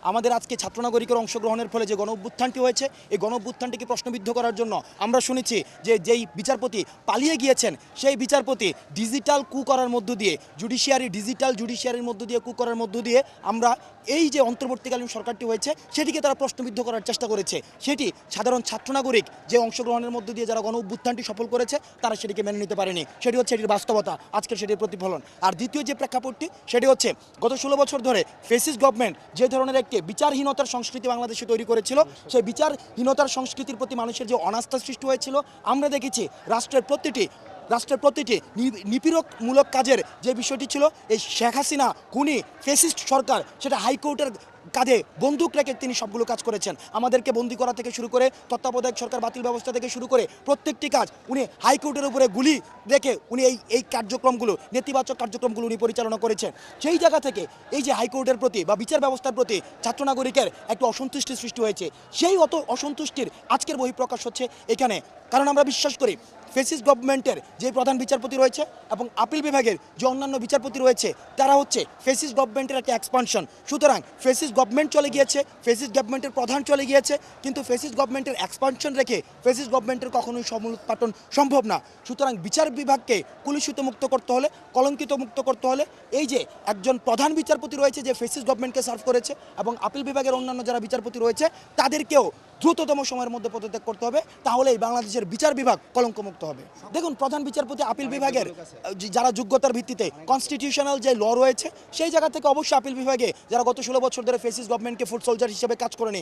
আমাদের আজকে ছাত্র নাগরিকের অংশগ্রহণের ফলে যে গণঅভ্যুত্থানটি হয়েছে, এই গণঅভ্যুত্থানটিকে প্রশ্নবিদ্ধ করার জন্য আমরা শুনেছি যে যেই বিচারপতি পালিয়ে গিয়েছেন সেই বিচারপতি ডিজিটাল কু করার মধ্য দিয়ে ডিজিটাল জুডিশিয়ারির মধ্য দিয়ে কু করার মধ্য দিয়ে আমরা এই যে অন্তর্বর্তীকালীন সরকারটি হয়েছে সেটিকে তারা প্রশ্নবিদ্ধ করার চেষ্টা করেছে। সেটি সাধারণ ছাত্র নাগরিক যে অংশগ্রহণের মধ্য দিয়ে যারা গণঅভ্যুত্থানটি সফল করেছে তারা সেটিকে মেনে নিতে পারেনি। সেটি হচ্ছে এটির বাস্তবতা, আজকের সেটির প্রতিফলন। আর দ্বিতীয় যে প্রেক্ষাপটটি সেটি হচ্ছে গত 16 বছর ধরে ফেসিস্ট গভর্নমেন্ট যে ধরনের একটি বিচারহীনতার সংস্কৃতি বাংলাদেশে তৈরি করেছিল, সেই বিচারহীনতার সংস্কৃতির প্রতি মানুষের যে অনাস্থা সৃষ্টি হয়েছিল, আমরা দেখেছি রাষ্ট্রের প্রতিটি নিপীড়কমূলক কাজের যে বিষয়টি ছিল, এই শেখ হাসিনা খুনি ফেসিস্ট সরকার সেটা হাইকোর্টের কাঁধে বন্দুক রেখে তিনি সবগুলো কাজ করেছেন। আমাদেরকে বন্দি করা থেকে শুরু করে তত্ত্বাবধায়ক সরকার বাতিল ব্যবস্থা থেকে শুরু করে প্রত্যেকটি কাজ উনি হাইকোর্টের উপরে গুলি রেখে উনি এই কার্যক্রমগুলো, নেতিবাচক কার্যক্রমগুলো উনি পরিচালনা করেছেন। সেই জায়গা থেকে এই যে হাইকোর্টের প্রতি বা বিচার ব্যবস্থার প্রতি ছাত্র নাগরিকের একটা অসন্তুষ্টি সৃষ্টি হয়েছে, সেই অসন্তুষ্টির আজকের বহিঃপ্রকাশ হচ্ছে এখানে। কারণ আমরা বিশ্বাস করি ফেসিস্ট গভর্নমেন্টের যে প্রধান বিচারপতি রয়েছে এবং আপিল বিভাগের যে অন্যান্য বিচারপতি রয়েছে তারা হচ্ছে ফেসিস্ট গভর্নমেন্টের একটা এক্সপানশন। সুতরাং ফেসিস্ট গভর্নমেন্ট চলে গিয়েছে, ফেসিস্ট গভর্নমেন্টের প্রধান চলে গিয়েছে, কিন্তু ফেসিস্ট গভর্নমেন্টের এক্সপানশন রেখে ফেসিস্ট গভর্নমেন্টের কখনোই সমূলোৎপাটন সম্ভব না। সুতরাং বিচার বিভাগকে কলুষিত মুক্ত করতে হলে, কলঙ্কিত মুক্ত করতে হলে এই যে একজন প্রধান বিচারপতি রয়েছে যে ফেসিস্ট গভর্নমেন্টকে সার্ভ করেছে এবং আপিল বিভাগের অন্যান্য যারা বিচারপতি রয়েছে তাদেরকেও দ্রুততম সময়ের মধ্যে পদত্যাগ করতে হবে, তাহলেই বাংলাদেশের বিচার বিভাগ কলঙ্কমুক্ত হবে। দেখুন, প্রধান বিচারপতি আপিল বিভাগের যারা যোগ্যতার ভিত্তিতে কনস্টিটিউশনাল যে ল রয়েছে সেই জায়গা থেকে অবশ্যই আপিল বিভাগে যারা গত 16 বছর ধরে ফেসিস্ট গভর্নমেন্টকে ফুড সোলজার হিসেবে কাজ করেনি